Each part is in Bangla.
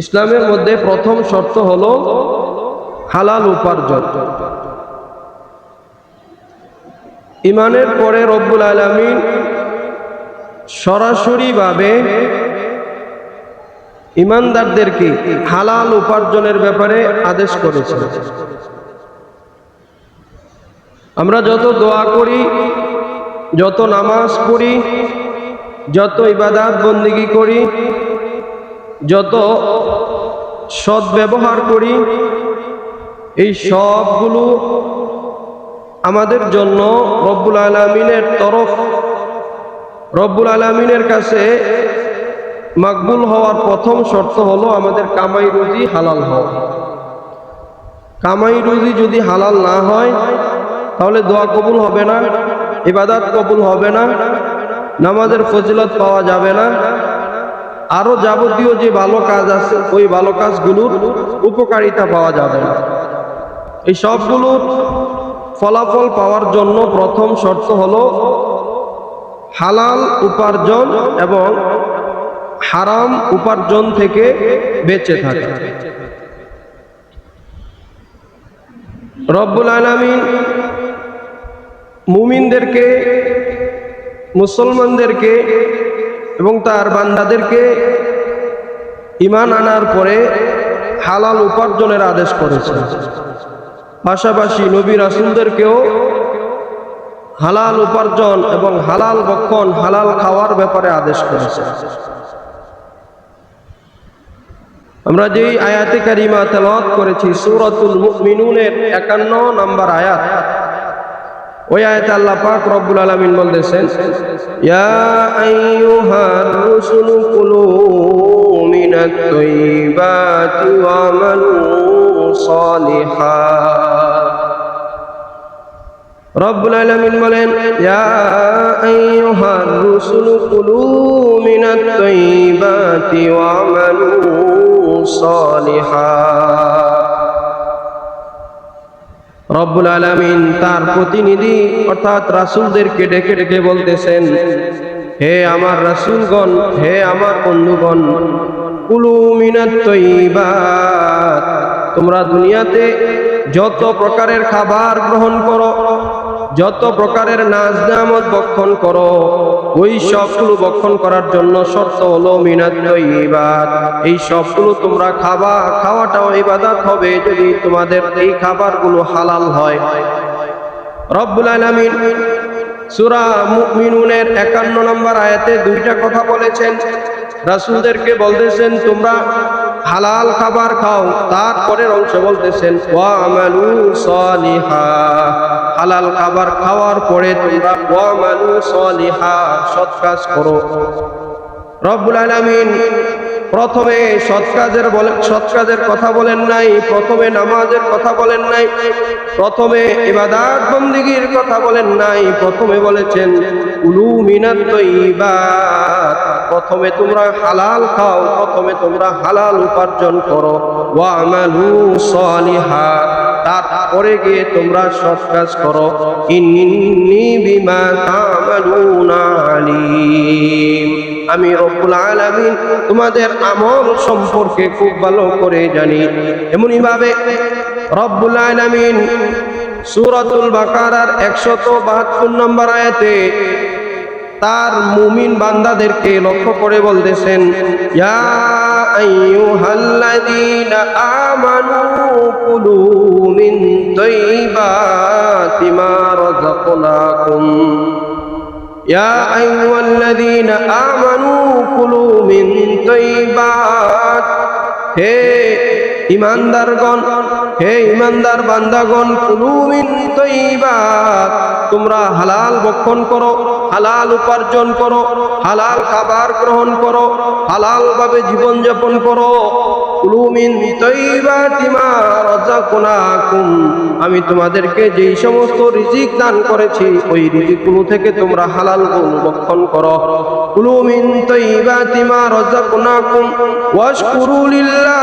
ইসলামের মধ্যে প্রথম শর্ত হলো হালাল উপার্জন। ঈমানের পরে রব্বুল আলামিন সরাসরিভাবে ঈমানদারদেরকে হালাল উপার্জনের ব্যাপারে আদেশ করেছেন। আমরা যত দোয়া করি, যত নামাজ পড়ি, যত ইবাদত বন্দেগী করি, যত সৎ ব্যবহার করি, এই সবগুলো আমাদের জন্য রব্বুল আলামিনের তরফ, রব্বুল আলামিনের কাছে মাকবুল হওয়ার প্রথম শর্ত হলো আমাদের কামাই রুজি হালাল হওয়া। কামাই রুজি যদি হালাল না হয় তাহলে দোয়া কবুল হবে না, ইবাদত কবুল হবে না, নামাজের ফজিলত পাওয়া যাবে না, আরো যাবতীয় যে ভালো কাজ আছে ওই ভালো কাজগুলোর উপকারিতা পাওয়া যাবে না। এই সবগুলোর ফলাফল পাওয়ার জন্য প্রথম শর্ত হলো হালাল উপার্জন এবং হারাম উপার্জন থেকে বেঁচে থাকা। রব্বুল আলামিন মুমিনদেরকে, মুসলমানদেরকে এবং তার বান্দাদেরকে ঈমান আনার পরে হালাল উপার্জনের আদেশ করেছেন। পাশাপাশি নবী রাসূলদেরকেও হালাল উপার্জন এবং হালাল ভক্ষণ, হালাল খাওয়ার ব্যাপারে আদেশ করেছেন। আমরা যেই আয়াতে কারিমা তেলাওয়াত করেছি সূরাতুল মুমিনুনের 51 নম্বর আয়াত, ওই আয়াতে আল্লাহ পাক রব্বুল আলামিন বলতেছেন, ইয়া আইয়ুহার রুসুলু কুলু মিনাত তাইয়্যিবাতি ওয়া আমালু সালিহান। রব্বুল আলামিন বলেন, ইয়া আইয়ুহার রুসুলু কুলু মিনাত তাইয়্যিবাতি ওয়া আমালু সালিহান। রব্বুল আলামিন তার প্রতিনিধি অর্থাৎ রাসূলদেরকে ডেকে ডেকে বলতেছেন, হে আমার রাসূলগণ, হে আমার বন্ধুগণ, কুলু মিনাত তাইয়্যিবাত, তোমরা দুনিয়াতে যত প্রকারের খাবার গ্রহণ করো, যত প্রকারের নাজ নিয়ামত ভক্ষণ করো, ওই সবগুলো ভক্ষণ করার জন্য শর্ত হলো মিনাত তাইয়্যিবাত, এই সবগুলো তোমরা খাবা। খাওয়াটাও ইবাদত হবে যদি তোমাদের এই খাবারগুলো হালাল হয়। রব্বুল আলামিন সূরা মুমিনুনের 51 নম্বর আয়াতে দুইটা কথা বলেছেন। রাসূলদেরকে বলতেছেন তোমরা হালাল খাবার খাও, তারপরের অংশ বলতেছেন ওয়া আমালু সালিহা, হালাল খাবার খাওয়ার পরে তোমরা ওয়া আমালু সালিহা, সৎ কাজ করো। রব্বুল আলামিন প্রথমে সৎ কাজের কথা বলেন নাই, প্রথমে নামাজের কথা বলেন নাই, প্রথমে ইবাদত বন্দেগীর কথা বলেন নাই, প্রথমে বলেছেন কুলু মিনাত তাইয়্যিবাত, প্রথমে তোমরা হালাল খাও, প্রথমে তোমরা হালাল উপার্জন করো, ওয়া আমালু সালিহা, তারপরে গিয়ে তোমরা সৎ কাজ করো। ইন্নী বিমা তা'মালুনা আলীম, আমি রব্বুল আলামিন তোমাদের আমল সম্পর্কে খুব ভালো করে জানি। এমনি ভাবে রব্বুল আলামিন সূরাতুল বাকারার 172 নম্বর আয়াতে তার মুমিন বান্দাদেরকে লক্ষ্য করে বলতেছেন, ইয়া আইয়ুহাল্লাযীনা আমানু কুলু মিন তাইয়্যিবাতি মা রাযাকনাকুম, ইয়া আইয়ুহাল্লাযীনা আমানু কুলু মিন তাইয়্যিবাত, হে ঈমানদারগণ, হে ঈমানদার বান্দাগণ, কুলু মিন তাইয়্যিবাত, তোমরা হালাল ভক্ষণ করো, হালাল উপার্জন করো, হালাল খাবার গ্রহণ করো, হালাল ভাবে জীবন যাপন করো। কুলু মিন তাইয়্যিবাতি মা রাযাকনাকুম, আমি তোমাদেরকে যেই সমস্ত রিজিক দান করেছি ওই রিজিকগুলো থেকে তোমরা হালাল ভক্ষণ করো। কুলু মিন তাইয়্যিবাতি মা রাযাকনাকুম ওয়াশকুরু লিল্লাহ,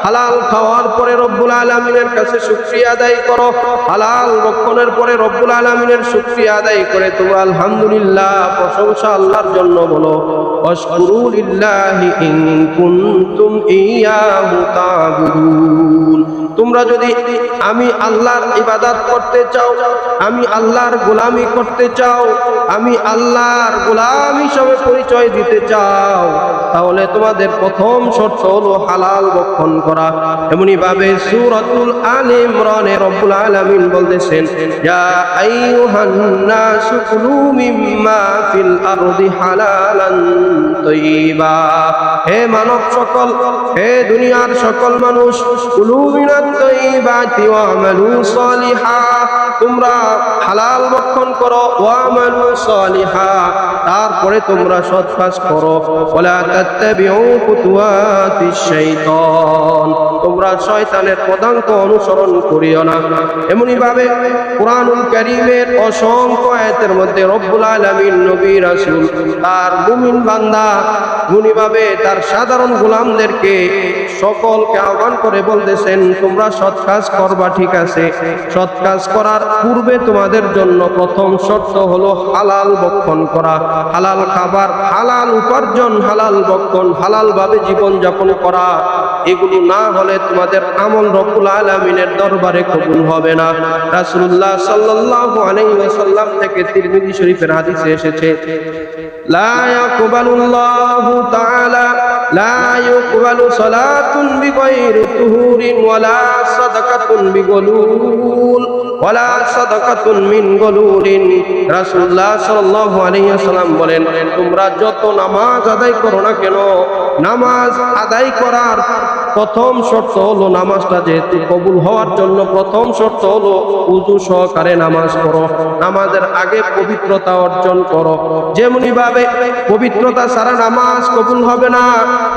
হালাল খাওয়ার পরে রব্বুল আলামিনের কাছে শুকরিয়া আদায় করো, হালাল ভক্ষণের পরে রব্বুল আলামিনের শুকরিয়া আদায় করে তোমরা আলহামদুলিল্লাহ, প্রশংসা আল্লাহর জন্য বলো। ওয়াশকুরু লিল্লাহি ইন কুনতুম ইয়াহু তা'বুদুন। তোমরা যদি আমি আল্লাহর ইবাদত করতে চাও, আমি আল্লাহর গোলামি করতে চাও, আমি আল্লাহর গোলাম হিসেবে পরিচয় দিতে চাও, তাহলে তোমাদের প্রথম শর্ত হলো হালাল ভক্ষণ করা। এমনি ভাবে সূরাতুল আলে ইমরানে রব্বুল আলামিন বলতেছেন, ইয়া আইয়ুহান নাসু কুলু মিম্মা ফিল আরদি হালালান তাইয়্যিবা। হে মানব সকল, হে দুনিয়ার সকল মানুষ, কুলু মিনাত তাইয়্যিবাতি ওয়া আমালু সালিহা, তোমরা হালাল ভক্ষণ করো, ওয়া আমালু সালিহা, তারপরে তোমরা সৎ কাজ করো। ওয়ালা তাত্তাবিউ খুতুওয়াতিশ শাইতান, তোমরা শয়তানের পদাঙ্ক অনুসরণ করিও না। এমনি ভাবে কুরআনুল কারীমের অসংখ্য আয়াতের মধ্যে রব্বুল আলামিন নবী রাসূল তার মুমিন বান্দা এমনি ভাবে তার সাধারণ গোলামদেরকে সকলকে আহ্বান করে বলতেছেন, তোমরা সৎ কাজ করবা, ঠিক আছে, সৎ কাজ করার পূর্বে তোমাদের জন্য প্রথম শর্ত হলো হালাল ভক্ষণ করা, হালাল খাবার, হালাল উপার্জন, হালাল ভক্ষণ, হালাল ভাবে জীবন যাপন করা। এগুলো না হলে তোমাদের আমল রব্বুল আলামিনের দরবারে কবুল হবে না। রাসূলুল্লাহ সাল্লাল্লাহু আলাইহি ওয়াসাল্লাম থেকে তিরমিজি শরীফের হাদিসে এসেছে, লা ইয়াকবালুল্লাহু তাআলা লা ইউকবালু সালাতুন বিগাইরি তুহুরিন ওয়ালা সাদাকাতুন বিগুলুল ওয়ালা সাদাকাতুন মিন গুলুলিন। রাসূলুল্লাহ সাল্লাল্লাহু আলাইহি ওয়াসাল্লাম বলেন, তোমরা যত নামাজ আদায় করো না কেন, নামাজ আদায় করার প্রথম শর্ত হলো, নামাজটা যেহেতু কবুল হওয়ার জন্য প্রথম শর্ত হলো ওযু সহকারে নামাজ পড়ো, নামাজের আগে পবিত্রতা অর্জন করো। যেমনি ভাবে পবিত্রতা ছাড়া নামাজ কবুল হবে না,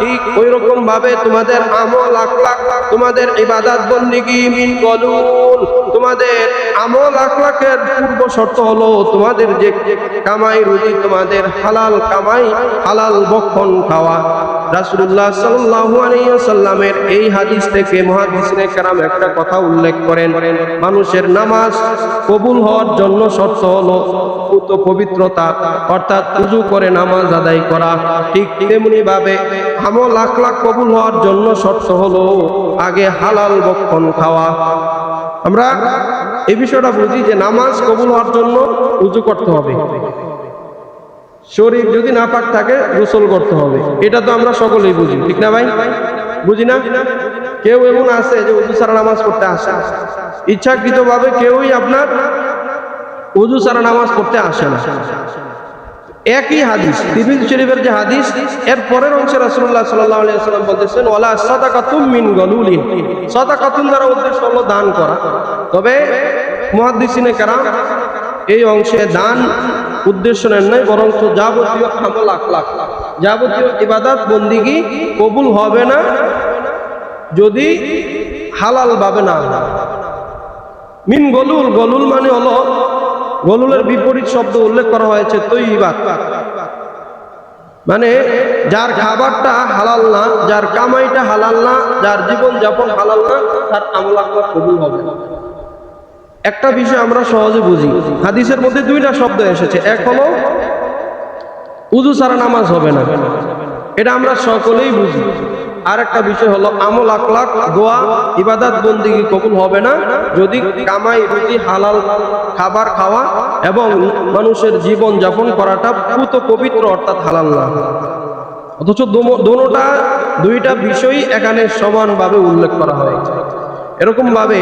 ঠিক ওই রকম ভাবে তোমাদের আমল আখলাক, তোমাদের ইবাদত বন্দেগী মিন গুলুল, তোমাদের আমল আখলাকের পূর্ব শর্ত হলো তোমাদের যে কামাই রুজি, তোমাদের হালাল কামাই, হালাল ভক্ষণ খাওয়া। রাসূলুল্লাহ সাল্লাল্লাহু আলাইহি ওয়াসাল্লামের এই হাদিস থেকে মুহাদ্দিসিনে কেরাম একটা কথা উল্লেখ করেন, মানুষের নামাজ কবুল হওয়ার জন্য শর্ত হলো পবিত্রতা, অর্থাৎ ওযু করে নামাজ আদায় করা। ঠিক তেমনি ভাবে আমল আখলাক কবুল হওয়ার জন্য শর্ত হলো আগে হালাল ভক্ষণ খাওয়া। আমরা এই বিষয়টা বুঝি যে নামাজ কবুল হওয়ার জন্য ওযু করতে হবে, শরীর যদি নাপাক থাকে গোসল করতে হবে, এটা তো আমরা সকলেই বুঝি, ঠিক না ভাই? বুঝি না? কেউ এমন আছে যে ওযু ছাড়া নামাজ পড়তে আসে, ইচ্ছাকৃতভাবে কেউই আপনার ওযু ছাড়া নামাজ পড়তে আসে না। একই হাদিস, তিরমিজি শরীফের যে হাদিস, এর পরের অংশে রাসূলুল্লাহ সাল্লাল্লাহু আলাইহি ওয়াসাল্লাম বলতেছেন, ওয়ালা সাদাকাতুম মিন গুলুলিন, সাদাকাতুন দ্বারা উদ্দেশ্য হলো দান করা। তবে মুহাদ্দিসিনে কেরাম এই অংশে দান উদ্দেশ্য নেন নাই, বরং যাবতীয় আমল আখলাক, যাবতীয় ইবাদত বন্দেগী কবুল হবে না যদি হালাল ভাবে না হয়। মিন গুলুল, গুলুল মানে হলো, গুলুলের বিপরীত শব্দ উল্লেখ করা হয়েছে তৈয়িবাত, মানে যার খাবারটা হালাল না, যার কামাইটা হালাল না, যার জীবন যাপন হালাল না, তার আমল আখলাক কবুল হবে না। একটা বিষয় আমরা সহজে বুঝি, হাদিসের মধ্যে দুইটা শব্দ এসেছে, এক হলো ওযু ছাড়া নামাজ হবে না, এটা আমরা সকলেই বুঝি। আর একটা বিষয় হলো আমল আখলাক, দোয়া ইবাদত বন্দেগী কবুল হবে না যদি কামাই রুজি হালাল খাবার খাওয়া এবং মানুষের জীবন যাপন করাটা পুত পবিত্র অর্থাৎ হালাল না। অথচ দুইটা বিষয়ই এখানে সমানভাবে উল্লেখ করা হয়েছে। এরকম ভাবে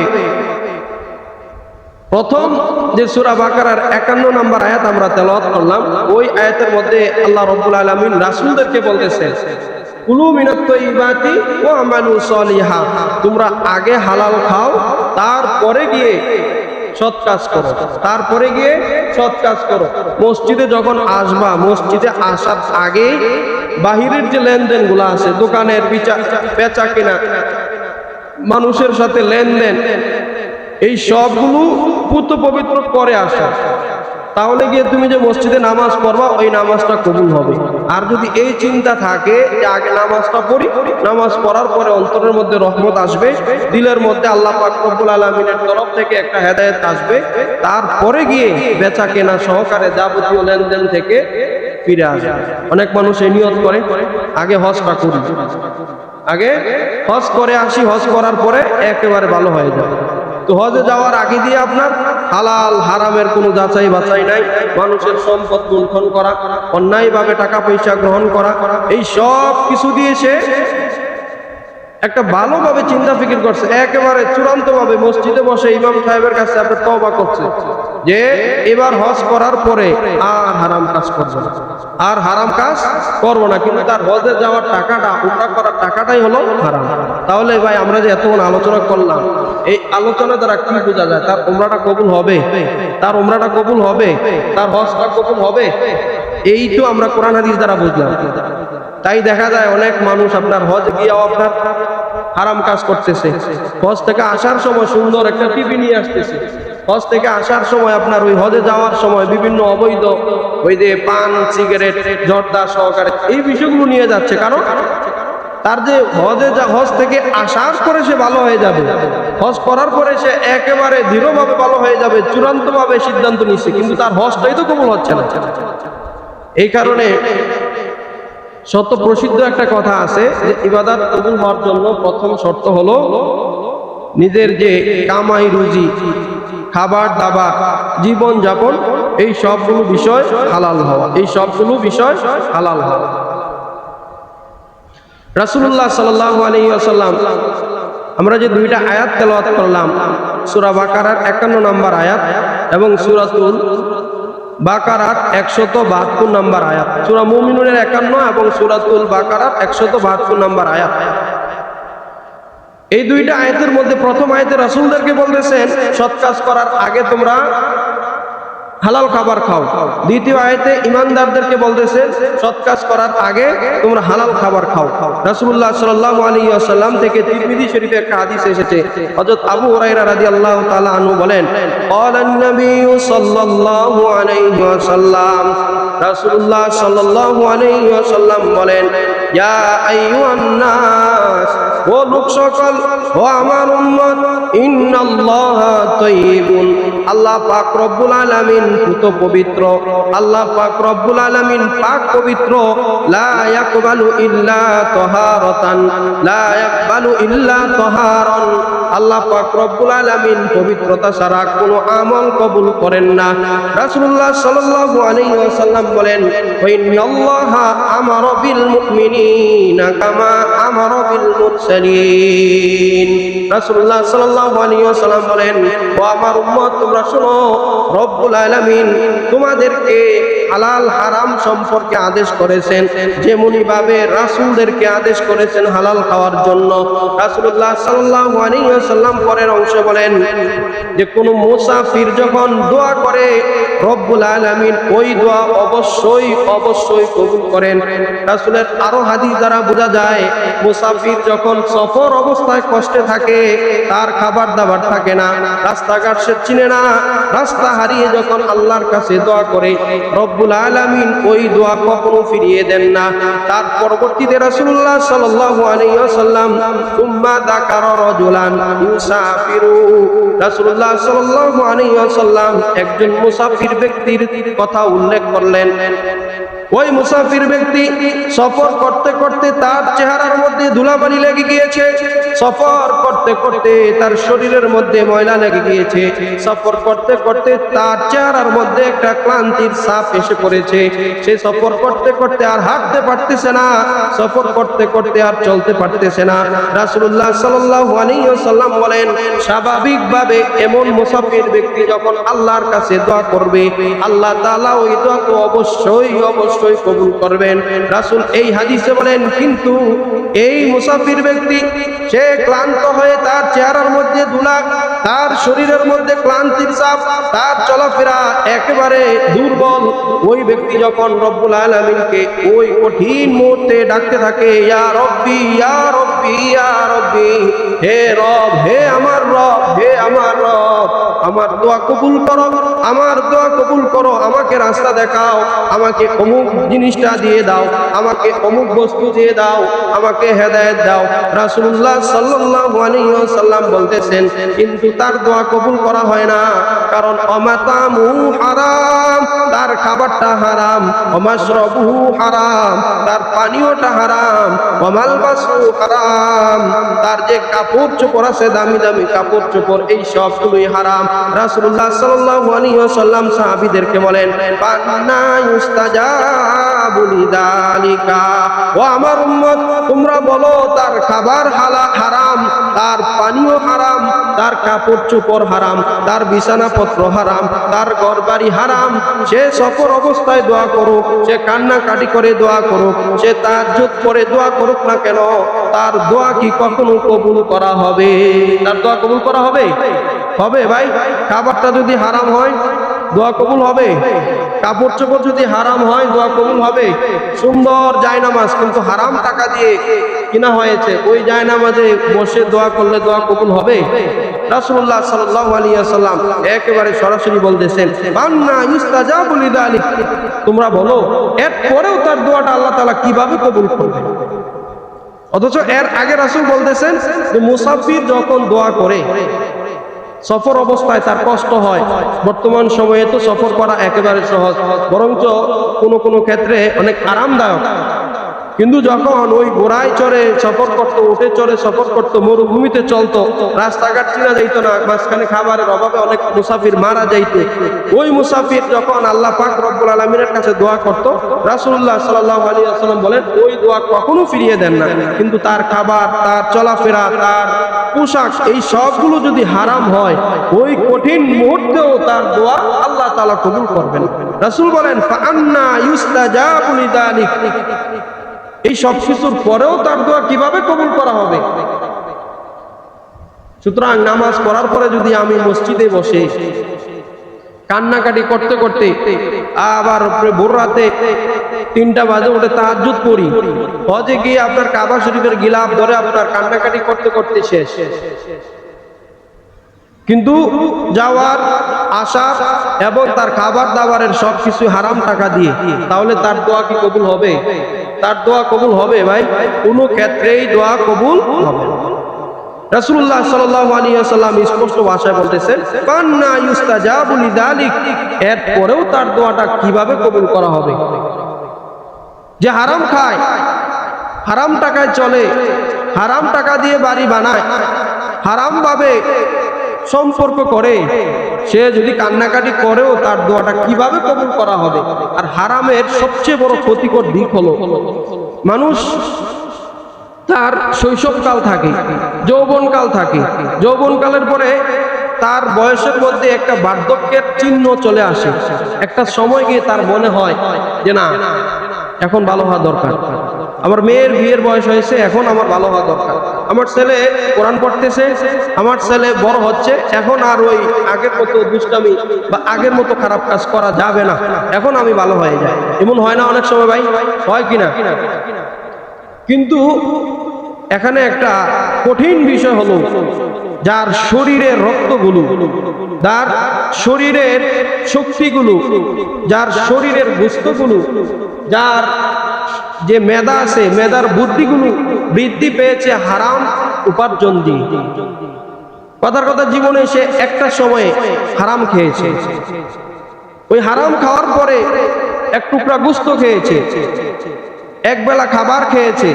প্রথম যে সূরা বাকারার 51 নম্বর আয়াত আমরা তেলাওয়াত করলাম, ওই আয়াতের মধ্যে আল্লাহ রাব্বুল আলামিন রাসূলদেরকে বলতেছেন, কুলু মিনাত তাইয়্যিবাতি ওয়া আমালু সালিহা, তোমরা আগে হালাল খাও, তারপরে গিয়ে সৎ কাজ করো, তারপরে গিয়ে সৎ কাজ করো। মসজিদে যখন আসবা, মসজিদে আসার আগে বাহিরের যে লেনদেন গুলো আছে, দোকানের বেচা কিনা, মানুষের সাথে লেনদেন, এই সবগুলো পুত পবিত্র করে আসা, তাহলে গিয়ে তুমি যে মসজিদে নামাজ পড়বা ওই নামাজটা কবুল হবে। আর যদি এই চিন্তা থাকে যে আগে নামাজটা পড়ি, নামাজ পড়ার পরে অন্তরের মধ্যে রহমত আসবে, দিলের মধ্যে আল্লাহ পাক রব্বুল আলামিনের তরফ থেকে একটা হেদায়েত আসবে, তারপরে গিয়ে বেচা কেনা সহকারে যাবতীয় লেনদেন থেকে ফিরে আসে। অনেক মানুষ এই নিয়ত করে আগে হজটা করি, আগে হজ করে আসি, হজ করার পরে একেবারে ভালো হয়ে যায়। তো হজে যাওয়ার আগে দিয়ে আপনার হালাল হারামের কোনো যাচাই বাছাই নাই, মানুষের সম্পদ লুণ্ঠন করা, অন্যায়ভাবে টাকা পয়সা গ্রহণ করা, এই সব কিছু দিয়ে সে একটা ভালোভাবে চিন্তা ফিকির করছে, একেবারে চূড়ান্ত ভাবে মসজিদে বসে ইমাম সাহেবের কাছে আপনার তওবা করছে যে এবার হজ করার পরে আর হারাম কাজ করবো না, আর হারাম কাজ করবো না। কিন্তু তার হজে যাওয়ার টাকাটা, উমরা করার টাকাটাই হলো হারাম। তাহলে ভাই আমরা যে এতক্ষণ আলোচনা করলাম, এই আলোচনা দ্বারা কি বোঝা যায়? তার উমরাটা কবুল হবে, তার উমরাটা কবুল হবে, তার হজটা কবুল হবে, এই তো আমরা কোরআন হাদিস দ্বারা বুঝলাম। তাই দেখা যায় অনেক মানুষ আপনার হজ গিয়েও আপনার হারাম কাজ করতেছে। হজ থেকে আসার সময় সুন্দর একটা টিভি নিয়ে আসতেছে, হজ থেকে আসার সময় আপনার ওই হজে যাওয়ার সময় বিভিন্ন অবৈধ ওই যে পান সিগারেট জর্দা সহকারে এই বিষয়গুলো নিয়ে যাচ্ছে। কারণ তার যে হজ থেকে আসার পরে সে ভালো হয়ে যাবে, হজ করার পরে সে একেবারে দৃঢ়ভাবে ভালো হয়ে যাবে, চূড়ান্তভাবে সিদ্ধান্ত নিচ্ছে, কিন্তু তার হজটাই তো কবুল হচ্ছে না। এই কারণে শত প্রসিদ্ধ একটা কথা আছে যে ইবাদত কবুল হওয়ার জন্য প্রথম শর্ত হলো নিজের যে কামাই রুজি, খাবার দাবার, জীবন যাপন, এই সবগুলো বিষয় হালাল হওয়া, এই সবগুলো বিষয় হালাল হওয়া। রাসূলুল্লাহ সাল্লাল্লাহু আলাইহি ওয়াসাল্লাম, আমরা যে দুইটা আয়াত তেলাওয়াত করলাম, সূরা বাকারার 51 নম্বর আয়াত এবং সূরাতুল বাকারার 172 নম্বর আয়াত, সূরা মুমিনুনের 51 এবং সূরাতুল বাকারার 172 নম্বর আয়াত। এই দুইটা আয়াতের মধ্যে প্রথম আয়াতে রাসূলদেরকে বলতেছেন সৎ কাজ করার আগে তোমরা হালাল খাবার খাও। দ্বিতীয় আয়াতে ঈমানদারদেরকে বলতেছেন সৎ কাজ করার আগে তোমরা হালাল খাবার খাও। রাসূলুল্লাহ সাল্লাল্লাহু আলাইহি ওয়াসাল্লাম থেকে তিরমিজি শরীফে একটা হাদিস এসেছে, হযরত আবু হুরায়রা রাদিয়াল্লাহু তাআলা আনহু বলেন, ক্বালান নবী সাল্লাল্লাহু আলাইহি ওয়াসাল্লাম, রাসূলুল্লাহ সাল্লাল্লাহু আলাইহি ওয়াসাল্লাম বলেন, ইয়া আইয়ুহান নাস, ও লোক সকল, ও আমার উম্মত, ইন্নাল্লাহা তাইয়্যিবুন, আল্লাহ পাক রব্বুল আলামিন পুত পবিত্র, আল্লাহ পাক রব্বুল আলামিন পাক পবিত্র, লা ইয়াকবালু ইল্লা তাহারাতান, লা ইয়াকবালু ইল্লা তাহারান, আল্লাহ পাক রব্বুল আলামিন পবিত্রতা ছাড়া কোনো আমল কবুল করেন না। রাসূলুল্লাহ সাল্লাল্লাহু আলাইহি ওয়াসাল্লাম বলেন, ওয়া ইন্নাল্লাহা আমারা বিল মুমিনিনা কামা আমারা বিল মুরসালিন। রাসূলুল্লাহ সাল্লাল্লাহু আলাইহি ওয়াসাল্লাম বলেন, ও আমার উম্মত তোমরা শোনো, রব্বুল আলামিন তোমাদেরকে হালাল হারাম সম্পর্কে আদেশ করেছেন, যেমনি ভাবে রাসূলদেরকে আদেশ করেছেন হালাল খাওয়ার জন্য। রাসূলুল্লাহ সাল্লাল্লাহু আলাইহি ওয়াসাল্লাম পরের অংশে বলেন যে কোন মুসাফির যখন দোয়া করে রব্বুল আলামিন ওই দোয়া অবশ্যই অবশ্যই কবুল করেন। রাসূলের আরো হাদিস দ্বারা বোঝা যায় মুসাফির যখন সফর অবস্থায় কষ্টে থাকে, তার খাবার দাবার থাকে না, রাস্তাঘাট সে চিনে না, রাস্তা হারিয়ে যখন আল্লাহর কাছে দোয়া করে রব্বুল আলামিন ওই দোয়া কখনো ফিরিয়ে দেন না। তার পরবর্তীতে রাসূলুল্লাহ সাল্লাল্লাহু আলাইহি ওয়াসাল্লাম সুম্মা যাকারা রাজুলান মুসাফিরু, রাসূলুল্লাহ সাল্লাল্লাহু আলাইহি ওয়াসাল্লাম একজন মুসাফির ব্যক্তির কথা উল্লেখ করলেন। ওই মুসাফির ব্যক্তি সফর করতে করতে তার চেহারার মধ্যে ধুলাবালি লেগে গিয়েছে, সফর করতে করতে তার শরীরের মধ্যে ময়লা লেগে গিয়েছে, সফর করতে করতে তার চেহারার মধ্যে একটা ক্লান্তির ছাপ এসে পড়েছে, সে সফর করতে করতে আর হাঁটতে পারতেছে না, সফর করতে করতে আর চলতে পারতেছে না। রাসূলুল্লাহ সাল্লাল্লাহু আলাইহি ওয়াসাল্লাম বলেন, স্বাভাবিকভাবে এমন মুসাফির ব্যক্তি যখন আল্লাহর কাছে দোয়া করবে, আল্লাহ তাআলা ওই দোয়া তো অবশ্যই অবশ্যই কবুল করবেন। রাসূল এই হাদিসে বলেন, কিন্তু এই মুসাফির ব্যক্তি সে ক্লান্ত হয়ে তার চেহারার মধ্যে ধুলা, তার শরীরের মধ্যে ক্লান্তির ছাপ, তার চলাফেরা একেবারে দুর্বল, ওই ব্যক্তি যখন রব্বুল আলামিনকে ওই কঠিন মুহূর্তে ডাকতে থাকে, ইয়া রব্বি ইয়া রব্বি ইয়া রব্বি, হে রব, হে আমার রব, হে আমার রব, আমার দোয়া কবুল করো, আমার দোয়া কবুল করো, আমাকে রাস্তা দেখাও, আমাকে অমুক জিনিসটা দিয়ে দাও, আমাকে অমুক বস্তু দিয়ে দাও, আমাকে হেদায়েত দাও। রাসূলুল্লাহ সাল্লাল্লাহু আলাইহি ওয়াসাল্লাম বলতেছেন, কিন্তু তার দোয়া কবুল করা হয় না, কারণ অমাতামু হারাম, তার খাবারটা হারাম, অমাশরাবুহু হারাম, তার পানীয়টা হারাম, ওয়ামালবাসু হারাম, তার যে কাপড় চোপড় আছে দামি দামি কাপড় চোপড়, এই সবগুলোই হারাম। রাসূলুল্লাহ সাল্লাল্লাহু আলাইহি ওয়াসাল্লাম সাহাবীদেরকে বলেন, পান্না ইউস্তাজাবু লিযালিকা, ও আমার উম্মত, তোমরা বলো তার খাবার হারাম, তার পানীয় হারাম, তার কাপড় চোপড় হারাম, তার বিছানাপত্র হারাম, তার ঘরবাড়ি হারাম, সে সফর অবস্থায় দোয়া করুক, সে কান্নাকাটি করে দোয়া করুক, সে তাহাজ্জুদ করে দোয়া করুক না কেন, তার দোয়া কি কখনো কবুল করা হবে? তার দোয়া কবুল করা হবে? হবে ভাই? খাবারটা যদি হারাম হয় দোয়া কবুল হবে? কাপড় চোপড় যদি হারাম হয় দোয়া কবুল হবে? সুন্দর জায়নামাজ কিন্তু হারাম টাকা দিয়ে কিনা হয়েছে, ওই জায়নামাজে বসে দোয়া করলে দোয়া কবুল হবে? রাসূলুল্লাহ সাল্লাল্লাহু আলাইহি ওয়াসাল্লাম একেবারে সরাসরি বলতেছেন, বান্না ইউস্তাজাবু লিযালিক, তোমরা বলো এর পরেও তার দোয়াটা আল্লাহ তাআলা কিভাবে কবুল করবে? অথচ এর আগে রাসূল বলতেছেন যে মুসাফির যখন দোয়া করে, সফর অবস্থায় তার কষ্ট হয়, বর্তমান সময়ে তো সফর করা একেবারে সহজ, বরঞ্চ কোনো কোনো ক্ষেত্রে অনেক আরামদায়ক, কিন্তু যখন ওই ঘোড়ায় চড়ে সফর করতো, উঠে চড়ে সফর করতো, মরুভূমিতে চলতো, রাস্তাঘাট চিনা যাইতো না, মাঝখানে খাবারের অভাবে অনেক মুসাফির মারা যাইতো, ওই মুসাফির যখন আল্লাহ পাক রব্বুল আলামিনের কাছে দোয়া করত, রাসূলুল্লাহ সাল্লাল্লাহু আলাইহি ওয়াসাল্লাম বলেন ওই দোয়া কখনো ফিরিয়ে দেন না। কিন্তু তার খাবার, তার চলাফেরা, তার পোশাক, এই সবগুলো যদি হারাম হয়, ওই কঠিন মুহূর্তেও তার দোয়া আল্লাহ তাআলা কবুল করবেন। রাসূল বলেন, ফাআন্না ইউস্তাজাবু লিযালিক, এই সব কিছুর পরেও তার দোয়া কিভাবে কবুল করা হবে? সুতরাং নামাজ পড়ার পরে যদি আমি মসজিদে বসে কান্নাকাটি করতে করতে আবার ভোর রাতে 3টা বাজে উঠে তাহাজ্জুদ পড়ি, হজে গিয়ে আপনার কাবা শরীফের গিলাফ ধরে আপনার কান্নাকাটি করতে করতে শেষ, কিন্তু যাওয়ার আসার এবং তার খাবার দাবারের সবকিছু হারাম টাকা দিয়ে, তাহলে তার দোয়া কি কবুল হবে? তার দোয়া কবুল হবে ভাই? কোনো ক্ষেত্রেই দোয়া কবুল হবে না। রাসূলুল্লাহ সাল্লাল্লাহু আলাইহি ওয়াসাল্লাম স্পষ্ট ভাষায় বলতেছেন, কান্না ইউস্তাজাবু লিযালিক, এর পরেও তার দোয়াটা কিভাবে কবুল করা হবে? যে হারাম খায়, হারাম টাকায় চলে, হারাম টাকা দিয়ে বাড়ি বানায়, হারাম ভাবে সম্পর্ক করে, সে যদি কান্নাকাটি করেও তার দোয়াটা কিভাবে কবুল করা হবে? আর হারামের সবচেয়ে বড় ক্ষতিকর দিক হলো, মানুষ তার শৈশবকাল থাকে, যৌবনকাল থাকে, যৌবনকালের পরে তার বয়সের মধ্যে একটা বার্ধক্যের চিহ্ন চলে আসে, একটা সময় গিয়ে তার মনে হয় যে না, এখন ভালো হওয়া দরকার, আমার মেয়ের বিয়ের বয়স হয়েছে, এখন আমার ভালো হওয়া দরকার, আমার ছেলে কোরআন পড়তেছে, আমার ছেলে বড় হচ্ছে, এখন আর ওই আগের মতো দুষ্টামি বা আগের মতো খারাপ কাজ করা যাবে না, এখন আমি ভালো হয়ে যাই। এমন হয় না অনেক সময় ভাই? হয় কিনা? কিন্তু এখানে একটা কঠিন বিষয় হলো, যার শরীরের রক্তগুলো, যার শরীরের শক্তিগুলো, যার শরীরের গোশতগুলো, যার যে মেধা আছে, মেধার বুদ্ধিগুলো বৃদ্ধি পেয়েছে হারাম উপার্জন দিয়ে। কথার কথা, জীবনে সে একটা সময়ে হারাম খেয়েছে, ওই হারাম খাওয়ার পরে এক টুকরা গোশত খেয়েছে, এক বেলা খাবার খেয়েছে,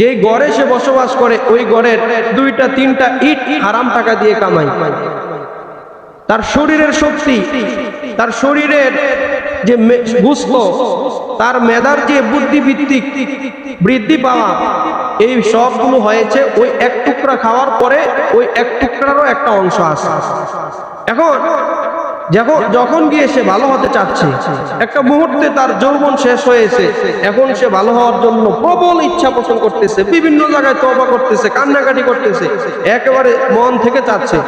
যে ঘরে সে বসবাস করে ওই ঘরের 2টা 3টা ইট হারাম টাকা দিয়ে কামায়। তার শরীরের শক্তি, তার শরীরের যে গোশত, তার মেধার যে বুদ্ধিভিত্তিক বৃদ্ধি পাওয়া, এই সবগুলো হয়েছে ওই এক টুকরা খাওয়ার পরে, ওই এক টুকরারও একটা অংশ আছে। এখন যখন গিয়ে সে ভালো হতে চাচ্ছে, একটা মুহূর্তে তার যৌবন শেষ হয়েছে, এখন সে ভালো হওয়ার জন্য প্রবল ইচ্ছা পোষণ করতেছে, বিভিন্ন জায়গায় তওবা করতেছে, কান্নাকাটি করতেছে, একেবারে মন থেকে চাচ্ছে,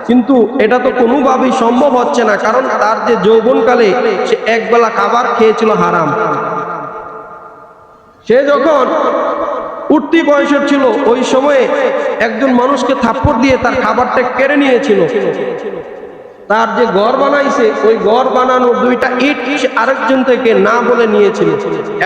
কিন্তু এটা তো কোনোভাবেই সম্ভব হচ্ছে না, কারণ তার যে যৌবনকালে সে একবেলা খাবার খেয়েছিল হারাম। সে যখন উঠতি বয়সের ছিল, ওই সময়ে একজন মানুষকে থাপ্পড় দিয়ে তার খাবারটা কেড়ে নিয়েছিল। তার যে ঘর বানাইছে, ওই ঘর বানানোর 2টা ইট আরেকজন থেকে না বলে নিয়েছিল।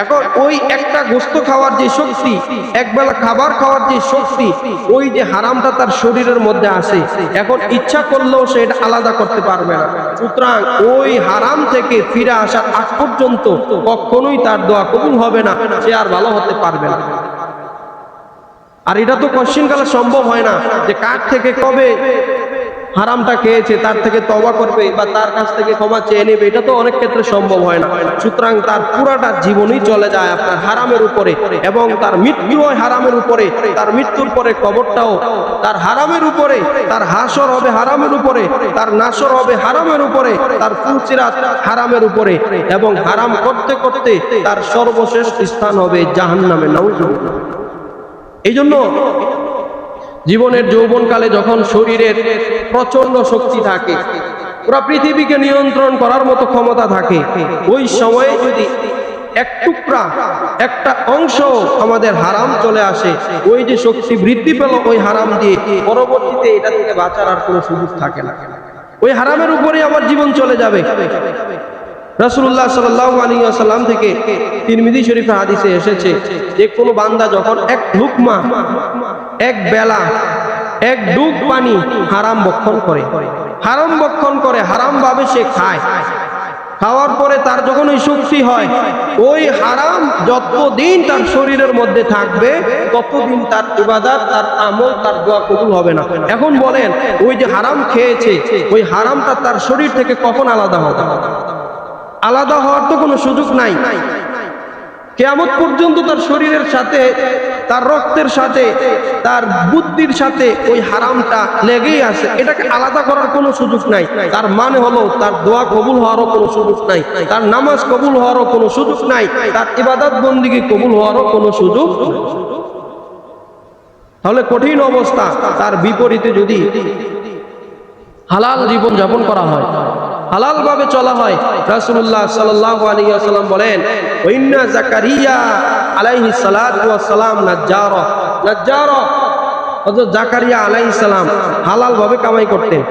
এখন ওই একটা গোস্ত খাওয়ার যে শক্তি, একবেলা খাবার খাওয়ার যে শক্তি, ওই যে হারামটা তার শরীরের মধ্যে আসে, এখন ইচ্ছা করলেও সে এটা আলাদা করতে পারবে না। সুতরাং ওই হারাম থেকে ফিরে আসার আগ পর্যন্ত কখনোই তার দোয়া কবুল হবে না, সে আর ভালো হতে পারবে না। আর এটা তো কোশ্চিনকালে সম্ভব হয় না যে কার থেকে কবে হারামটা খেয়েছে তার থেকে তওবা করবে বা তার কাছ থেকে ক্ষমা চেয়ে নেবে, এটা তো অনেক ক্ষেত্রে সম্ভব হয় না। সুতরাং তার পুরাটা জীবনই চলে যায় আপনার হারামের উপরে, এবং তার মৃত্যু হয় হারামের উপরে, তার মৃত্যুর পরে কবরটাও তার হারামের উপরে, তার হাসর হবে হারামের উপরে, তার নাসর হবে হারামের উপরে, তার ফুলসিরাত হারামের উপরে, এবং হারাম করতে করতে তার সর্বশেষ স্থান হবে জাহান্নামে। নাউজুবিল্লাহ। এই জন্য জীবনের যৌবনকালে যখন শরীরের প্রচন্ড শক্তি থাকে, পুরো পৃথিবীকে নিয়ন্ত্রণ করার মতো ক্ষমতা থাকে, ওই সময়ে যদি এক টুকরা একটা অংশ আমাদের হারাম চলে আসে, ওই যে শক্তি বৃদ্ধি পেল ওই হারাম দিয়ে, পরবর্তীতে এটা থেকে বাঁচার আর কোনো সুযোগ থাকে না। ওই হারামের উপরেই আমার জীবন চলে যাবে। রাসূলুল্লাহ সাল্লাল্লাহু আলাইহি ওয়াসাল্লাম থেকে তিরমিজি শরীফে হাদিসে এসেছে যে কোনো বান্দা যখন এক লুকমা, এক বেলা, এক ডুব পানি হারাম ভক্ষণ করে, হারাম ভাবে সে খায়, খাওয়ার পরে তার যখন ওই শক্তি হয়, ওই হারাম যতদিন তার শরীরের মধ্যে থাকবে ততদিন তার ইবাদত, তার আমল, তার দোয়া কবুল হবে না। এখন বলেন, ওই যে হারাম খেয়েছে, ওই হারামটা তার শরীর থেকে কখন আলাদা হবে? আলাদা হওয়ার তো কোনো সুযোগ নাই। কিয়ামত পর্যন্ত তার শরীরের সাথে, তার রক্তের সাথে, তার বুদ্ধির সাথে ওই হারামটা লেগেই আছে, এটাকে আলাদা করার কোনো সুযোগ নাই। তার মানে হলো তার দোয়া কবুল হওয়ারও কোনো সুযোগ নাই, তার নামাজ কবুল হওয়ারও কোনো সুযোগ নাই, তার ইবাদত বন্দেগী কবুল হওয়ারও কোনো সুযোগ। তাহলে কঠিন অবস্থা। তার বিপরীতে যদি হালাল জীবন যাপন করা হয়, হালাল ভাবে চলা হয়, রাসূলুল্লাহ সাল্লাল্লাহু আলাইহি ওয়াসাল্লাম বলেন, ওয়াইন্না জাকারিয়া আলাইহিস সালাতু ওয়াস সালাম নাজ্জারা, হযরত জাকারিয়া আলাইহিস সালাম হালাল ভাবে কামাই করতেন,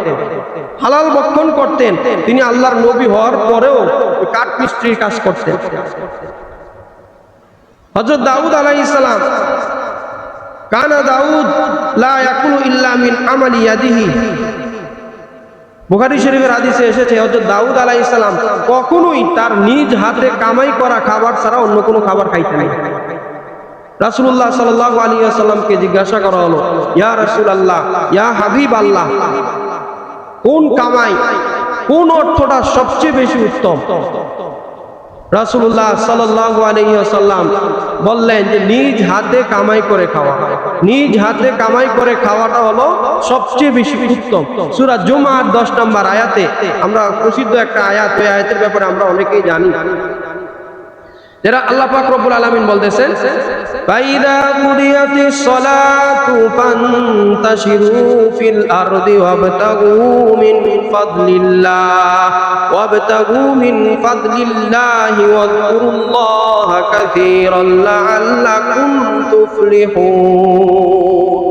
হালাল ভক্ষণ করতেন। তিনি আল্লাহর নবী হওয়ার পরেও কাঠ মিস্ত্রির কাজ করতেন। হযরত দাউদ আলাইহিস সালাম, কানা দাউদ লা ইয়াকুলু ইল্লা মিন আমালি ইয়াদিহি, বুখারী শরীফের হাদিসে এসেছে হযরত দাউদ আলাইহিস সালাম কখনোই তার নিজ হাতে কামাই করা খাবার ছাড়া অন্য কোনো খাবার খাইতেন না। রাসূলুল্লাহ সাল্লাল্লাহু আলাইহি ওয়াসাল্লামকে জিজ্ঞাসা করা হলো, ইয়া রাসূলুল্লাহ, ইয়া হাবিব আল্লাহ, কোন কামাই, কোন অর্থটা সবচেয়ে বেশি উত্তম? রাসূলুল্লাহ সাল্লাল্লাহু আলাইহি ওয়াসাল্লাম বললেন যে নিজ হাতে কামাই করে খাওয়া, নিজ হাতে কামাই করে খাওয়াটা হলো সবচেয়ে বেশি উত্তম। সূরা জুমার 10 নম্বর আয়াতে, আমরা প্রসিদ্ধ একটা আয়াত, এই আয়াতের ব্যাপারে আমরা অনেকেই জানি, যারা আল্লাহ পাক রব্বুল আলামিন বলতেছেন, ফাইদা কুদিয়াতিস সালাতু ফান্তাশিরু ফিল আরদি ওয়াবতাগু মিন ফাদলিল্লাহি ওয়াযকুরুল্লাহা কাসীরান লাআল্লাকুম তুফলিহুন।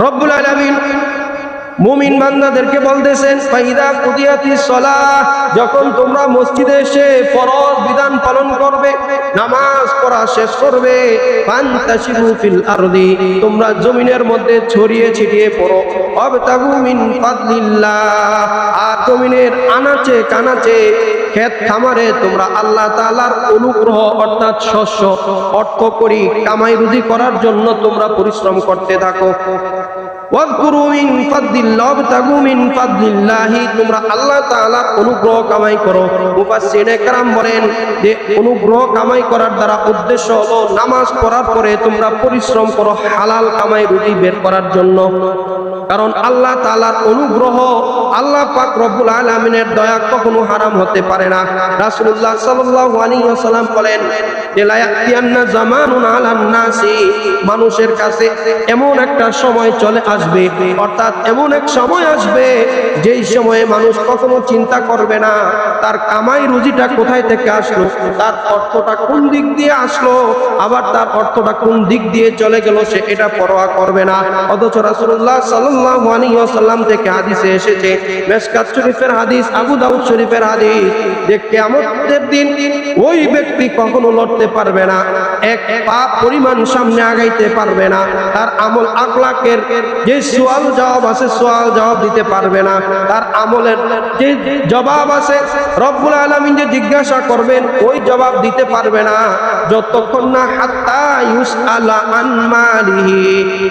রব্বুল আলামিন মুমিন বান্দাদেরকে বলতেছেন, ফাইদা কুদিয়াতিস সালাহ, যখন তোমরা মসজিদে এসে ফরজ বিধান পালন করবে, নামাজ পড়া শেষ করবে, ফান্তাশিরু ফিল আরদি, তোমরা জমিনের মধ্যে ছড়িয়ে ছিটিয়ে পড়ো, ওয়াবতাগু মিন ফাদলিল্লাহ, আর জমিনের আনাচে কানাচে, ক্ষেত খামারে তোমরা আল্লাহ তাআলার অনুগ্রহ অর্থাৎ শস্য, অর্থ করি কামাই রুজি করার জন্য তোমরা পরিশ্রম করতে থাকো। ওয়াযকুরু মিন ফাদলিল্লাহ ওয়াবতাগু মিন ফাদলিল্লাহি, তোমরা আল্লাহ তাআলার অনুগ্রহ কামাই করো। মুফাসসিরিনে কেরাম বলেন যে অনুগ্রহ কামাই করার দ্বারা উদ্দেশ্য হলো নামাজ পড়ার পরে তোমরা পরিশ্রম করো হালাল কামাই রুজি বের করার জন্য। কারণ আল্লাহ তাআলার অনুগ্রহ, আল্লাহ পাক রব্বুল আলামিনের দয়া কখনো হারাম হতে পারে না। রাসূলুল্লাহ সাল্লাল্লাহু আলাইহি ওয়াসাল্লাম বলেন যে লা ইয়াতিয়ান্না জামানুন আলান নাসি, মানুষের কাছে এমন একটা সময় চলে আসবে, অর্থাৎ এমন এক সময় আসবে যেই সময়ে মানুষ কখনো চিন্তা করবে না তার কামাই রুজিটা কোথায় থেকে আসলো, তার অর্থটা কোন দিক দিয়ে আসলো, আবার তার অর্থটা কোন দিক দিয়ে চলে গেল, সে এটা পরোয়া করবে না। অথচ রাসূলুল্লাহ সাল্লাল্লাহু আলাইহি ওয়াসাল্লাম থেকে হাদিসে এসেছে, মিশকাত শরীফের হাদিস, আবু দাউদ শরীফের হাদিস, যে কিয়ামতের দিন ওই ব্যক্তি কখনো লড়তে পারবে না, এক পা পরিমাণ সামনে আগাইতে পারবে না, তার আমল আখলাকের যে সওয়াল জবাব আছে সওয়াল জবাব দিতে পারবে না, তার আমলের যে জবাব আছে রব্বুল আলামিন যে জিজ্ঞাসা করবেন ওই জবাব দিতে পারবে না, যতক্ষণ না হাত্তা ইউসআলা আন মালিহি,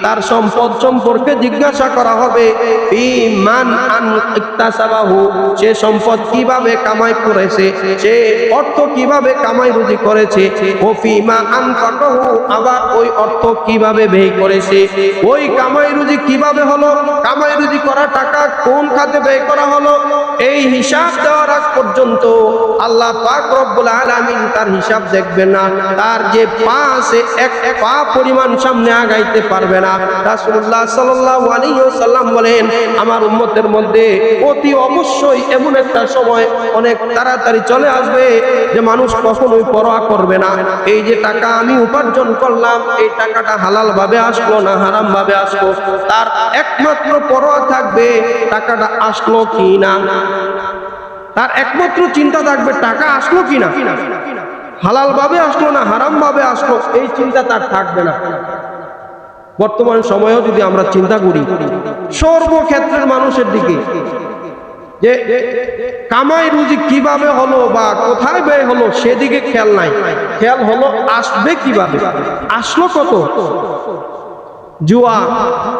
তার সম্পদ সম্পর্কে জিজ্ঞাসা করা হবে, ফি মান আন ইকতাসাবাহু, সে সম্পদ কিভাবে কামাই করেছে, সে অর্থ কিভাবে কামাই রুজি করেছে, ও ফি মা আনফাকাহু, আবার ওই অর্থ কিভাবে ব্যয় করেছে, ওই কামাই রুজি কিভাবে হলো, কামাই রুজি করা টাকা কোন খাতে ব্যয় করা হলো, এই হিসাব দেওয়ার আগ পর্যন্ত আল্লাহ পাক রব্বুল আলামিন তার হিসাব দেখবেন না, তার যে পা আছে এক পা পরিমাণ সামনে আগাইতে পারবে না। রাসূলুল্লাহ সাল্লাল্লাহু আলাইহি ওয়াসাল্লাম বলেন, আমার উম্মতের মধ্যে অতি অবশ্যই এমন একটা সময় অনেক তাড়াতাড়ি চলে আসবে যে মানুষ কখনোই পরোয়া করবে না, এই যে টাকা আমি উপার্জন করলাম এই টাকাটা হালাল ভাবে আসলো না হারাম ভাবে আসলো, তার একমাত্র পরোয়া থাকবে টাকাটা আসলো কি না, তার একমাত্র চিন্তা থাকবে টাকা আসলো কিনা, হালাল ভাবে আসলো না হারাম ভাবে আসলো, এই চিন্তা তার থাকবে না। বর্তমান সময়েও যদি আমরা চিন্তা করি সর্বক্ষেত্রের মানুষের দিকে, যে কামাই রুজি কিভাবে হলো বা কোথায় ব্যয় হলো সেদিকে খেয়াল নাই, খেয়াল হলো আসবে কিভাবে, আসলো কত, জুয়া,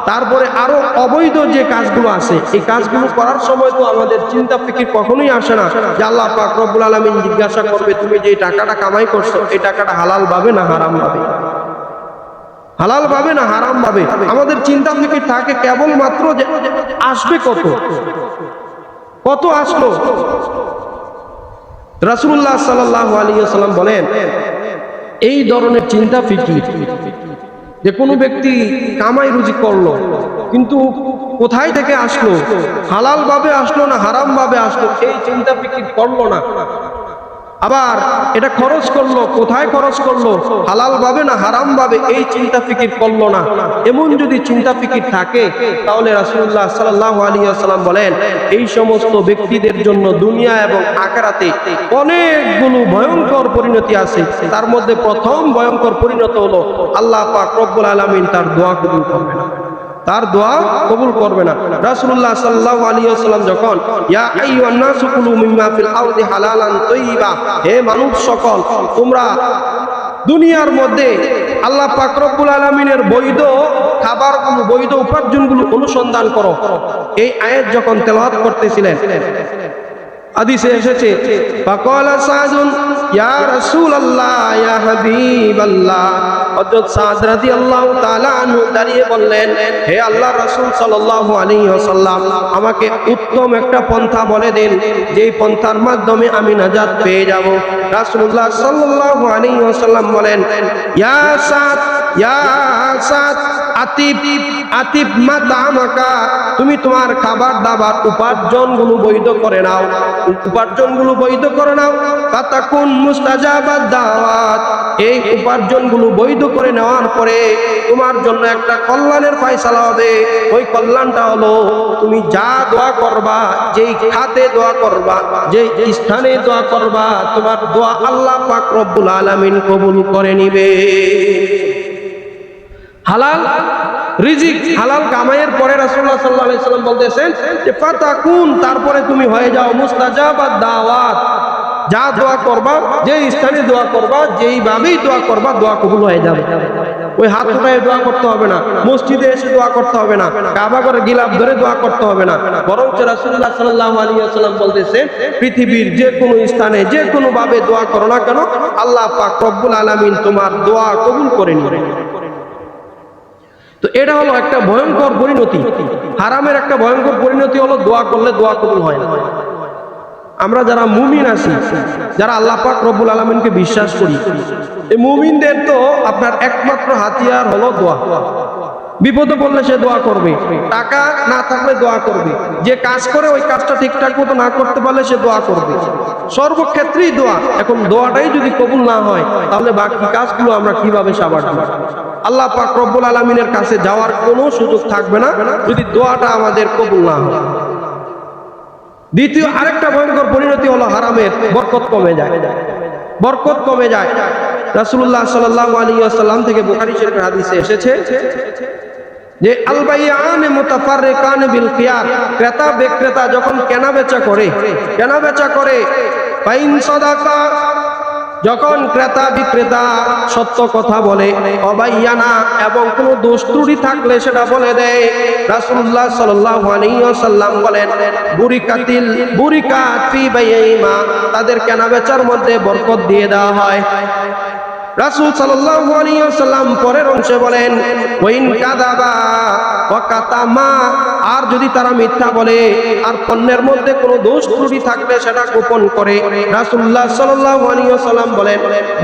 তারপরে আরো অবৈধ যে কাজগুলো আছে এই কাজগুলো করার সময় তো আমাদের চিন্তা ফিকির কখনোই আসে না যে আল্লাহ পাক রব্বুল আলামিন জিজ্ঞাসা করবে তুমি যে টাকাটা কামাই করছো এই টাকাটা হালাল ভাবে না হারাম ভাবে, হালাল ভাবে না হারাম ভাবে। আমাদের চিন্তা ফিকির থাকে কেবলমাত্র যে আসবে কত, কত আসলো। রাসূলুল্লাহ সাল্লাল্লাহু আলাইহি ওয়াসাল্লাম বলেন, এই ধরনের চিন্তা ফিকির যে কোনো ব্যক্তি কামাই রুজি করলো কিন্তু কোথায় থেকে আসলো, হালাল ভাবে আসলো না হারাম ভাবে আসলো, এই চিন্তা ফিকির করলো না, আবার এটা খরচ করলো কোথায় খরচ করলো, হালাল ভাবে না হারাম ভাবে, এই চিন্তা ফিকির করলো না, এমন যদি চিন্তা ফিকির থাকে তাহলে রাসূলুল্লাহ সাল্লাল্লাহু আলাইহি ওয়াসাল্লাম বলেন এই সমস্ত ব্যক্তিদের জন্য দুনিয়া এবং আখিরাতে অনেকগুলো ভয়ঙ্কর পরিণতি আছে। তার মধ্যে প্রথম ভয়ঙ্কর পরিণতি হলো আল্লাহ পাক রব্বুল আলামিন তার দোয়া কবুল করবে না, তার দোয়া কবুল করবে না। রাসূলুল্লাহ সাল্লাল্লাহু আলাইহি ওয়াসাল্লাম যখন ইয়া আইয়ুহান নাসু কুলু মিম্মা ফিল আরদি হালালান তাইয়্যিবা, হে মানুষ সকল তোমরা দুনিয়ার মধ্যে আল্লাহ পাক রব্বুল আলামিনের বৈধ খাবারগুলো বৈধ উপার্জনগুলো অনুসন্ধান করো, এই আয়াত যখন তেলাওয়াত করতেছিলেন হাদিসে এসেছে ফাকালা সাদুন ইয়া রাসূলুল্লাহ ইয়া হাবিবাল্লাহ, হযরত সাদ রাদিয়াল্লাহু তাআলা আনহু দাঁড়িয়ে বললেন হে আল্লাহর রাসূল সাল্লাল্লাহু আলাইহি ওয়াসাল্লাম আমাকে উত্তম একটা পন্থা বলে দিন যেই পন্থার মাধ্যমে আমি নাজাত পেয়ে যাব। রাসূলুল্লাহ সাল্লাল্লাহু আলাইহি ওয়াসাল্লাম বলেন ইয়া সাদ ইয়া সাদ আতিব আতিব মাতামাকা, তুমি তোমার খাবার দাবার উপার্জনগুলো বৈধ করে নাও, উপার্জনগুলো বৈধ করে নাও, ফাতাকুন মুস্তাজাবাদ দাওয়াত, এই উপার্জনগুলো বৈধ করে নেওয়ার পরে তোমার জন্য একটা কল্যাণের ফয়সালা হবে। ওই কল্যাণটা হলো তুমি যা দোয়া করবা, যেই খাতে দোয়া করবা, যেই স্থানে দোয়া করবা, তোমার দোয়া আল্লাহ পাক রব্বুল আলামিন কবুল করে নিবে। হালাল রিজিক হালাল কামাইয়ের পরে রাসূলুল্লাহ সাল্লাল্লাহু আলাইহি ওয়াসাল্লাম বলতেছেন যে ফাতাকুন, তারপরে তুমি হয়ে যাও মুস্তাজাবাদ দাওয়াত, যা দোয়া করবা, যে স্থানে দোয়া করবা, যেইভাবেই দোয়া করবা দোয়া কবুল হয়ে যাবে। ওই হাত উঠায় দোয়া করতে হবে না, মসজিদে এসে দোয়া করতে হবে না, কাবা ঘরে গিলাফ ধরে দোয়া করতে হবে না, বরং রাসূলুল্লাহ সাল্লাল্লাহু আলাইহি ওয়াসাল্লাম বলতেছেন পৃথিবীর যে কোনো স্থানে যে কোনো ভাবে দোয়া করো না কেন আল্লাহ পাক রব্বুল আলামিন তোমার দোয়া কবুল করে নেবেন। তো এটা হলো একটা ভয়ঙ্কর পরিণতি, হারামের একটা ভয়ঙ্কর পরিণতি হলো দোয়া করলে দোয়া কবুল হয় না। আমরা যারা মুমিন আছি, যারা আল্লাহ পাক রব্বুল আলামিনকে বিশ্বাস করি, এই মুমিনদের তো আপনার একমাত্র হাতিয়ার হলো দোয়া। বিপদে পড়লে সে দোয়া করবে, টাকা না থাকলে দোয়া করবে, যে কাজ করে ওই কাজটা ঠিকঠাক মতো না করতে পারলে সে দোয়া করবে, সর্বক্ষেত্রেই দোয়া। এখন দোয়াটাই যদি কবুল না হয় তাহলে বাকি কাজগুলো আমরা কিভাবে সাবাড় দিব? আল্লাহ পাক রব্বুল আলামিনের কাছে যাওয়ার কোনো সুযোগ থাকবে না যদি দোয়াটা আমাদের কবুল না হয়। দ্বিতীয় আরেকটা ভয়ঙ্কর পরিণতি হলো হারামের বরকত কমে যায়, বরকত কমে যায়। রাসূলুল্লাহ সাল্লাল্লাহু আলাইহি ওয়াসাল্লাম থেকে বুখারী শরীফের হাদিসে এসেছে যে আল বাইআনে মুতাফাররিকান বিল খিয়ার, ক্রেতা বিক্রেতা যখন কেনাবেচা করে ফাইন সাদাকা, যখন ক্রেতা বিক্রেতা সত্য কথা বলে, অবাইয়ানা এবং কোনো দোষ ত্রুটি থাকলে সেটা বলে দেয়, রাসূলুল্লাহ সাল্লাল্লাহু আলাইহি ওয়াসাল্লাম বলেন বুরিকাত ফি বাইইমা, তাদের কেনাবেচার মধ্যে বরকত দিয়ে দেওয়া হয়। রাসূল সাল্লাল্লাহু আলাইহি ওয়াসাল্লাম পরের অংশে বলেন ওয়াইন কাযাবা ওয়া কাতামা, আর যদি তারা মিথ্যা বলে আর পণ্যের মধ্যে কোনো দোষ ত্রুটি থাকলে সেটা গোপন করে, রাসূলুল্লাহ সাল্লাল্লাহু আলাইহি ওয়াসাল্লাম বলেন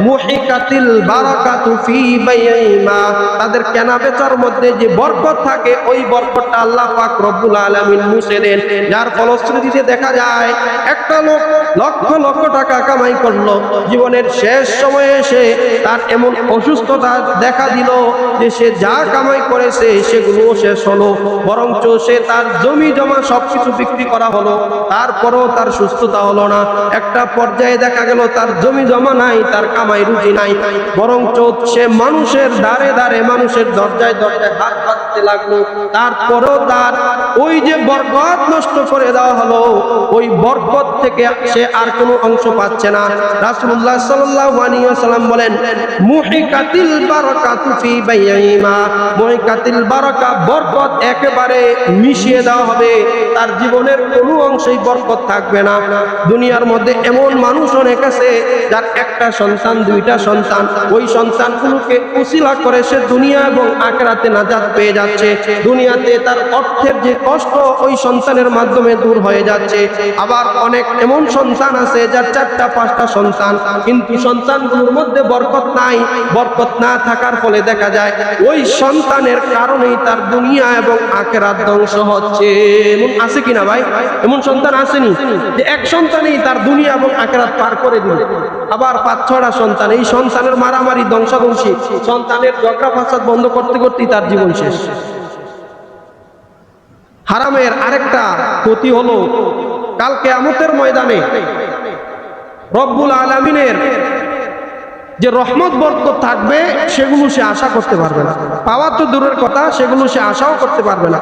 মুহিকাতিল বারাকাতু ফি বাইইমা, তাদের কেনাবেচার মধ্যে যে বরকত থাকে ওই বরকতটা আল্লাহ পাক রব্বুল আলামিন মুছে দেন। যার ফলশ্রুতিতে দেখা যায় একটা লোক লক্ষ লক্ষ টাকা কামাই করলো, জীবনের শেষ সময়ে এসে তার এমন অসুস্থতা দেখা দিল যে সে যা কামাই করেছে সেগুলো শেষ হলো, বরঞ্চ সে তার জমি জমা সবকিছু বিক্রি করা হলো, তারপরও তার সুস্থতা হলো না। একটা পর্যায়ে দেখা গেল তার জমি জমা নাই, তার কামাই রুজি নাই, বরঞ্চ সে মানুষের দ্বারে দ্বারে মানুষের দরজায় দরজায় হাত পাততে লাগলো, তারপরও তার ওই যে বরকত নষ্ট করে দেওয়া হলো, ওই বরকত থেকে সে আর কোনো অংশ পাচ্ছে না। রাসূলুল্লাহ সাল্লাল্লাহু আলাইহি ওয়াসাল্লাম বলেন মুহিকাতিল বারাকাতু ফি বাইইমা, মুহিকাতিল বারাকা, বরকত একেবারে মিশিয়ে দেওয়া হবে, তার জীবনের কোনো অংশেই বরকত থাকবে না। দুনিয়ার মধ্যে এমন মানুষ অনেক আছে যার একটা সন্তান দুইটা সন্তান, ওই সন্তানগুলোকে উসিলা করে সে দুনিয়া এবং আখিরাতে নাজাত পেয়ে যাচ্ছে, দুনিয়াতে তার অর্থের যে কষ্ট ওই সন্তানের মাধ্যমে দূর হয়ে যাচ্ছে। আবার অনেক এমন সন্তান আছে যার 4টা 5টা সন্তান, কিন্তু সন্তানগুলোর মধ্যে বরকত নাই, বরকত না থাকার ফলে দেখা যায় ওই সন্তানের কারণেই তার দুনিয়া এবং আখিরাত ধ্বংস হচ্ছে। এমন আছে কিনা ভাই? এমন সন্তান আসেনি যে এক সন্তানেই তার দুনিয়া এবং আখিরাত পার করে দিল, আবার 5-6টা সন্তান, এই সন্তানের মারামারি ধ্বংসাধ্বংসী, সন্তানের ঝগড়া ফাসাদ বন্ধ করতে করতেই তার জীবন শেষ। হারামের আরেকটা ক্ষতি হলো কাল কিয়ামতের ময়দানে রব্বুল আলামিনের যে রহমত বরকত থাকবে সেগুলো সে আশা করতে পারবে না, পাওয়া তো দূরের কথা, সেগুলো সে আশাও করতে পারবে না।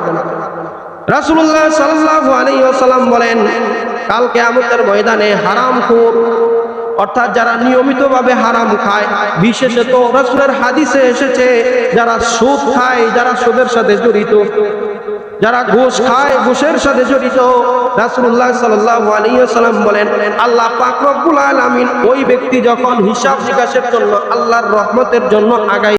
রাসূলুল্লাহ সাল্লাল্লাহু আলাইহি ওয়াসাল্লাম বলেন কাল কিয়ামতের ময়দানে হারামখোর, অর্থাৎ যারা নিয়মিতভাবে হারাম খায়, বিশেষত রাসূলের হাদিসে এসেছে যারা সুদ খায়, যারা সুদের সাথে জড়িত, যারা ঘুষ খায়, ঘুষের সাথে জড়িত, রাসূলুল্লাহ সাল্লাল্লাহু আলাইহি ওয়াসাল্লাম বলেন আল্লাহ পাক রব্বুল আলামিন ওই ব্যক্তি যখন হিসাব নিকাশের জন্য আল্লাহর রহমতের জন্য আগায়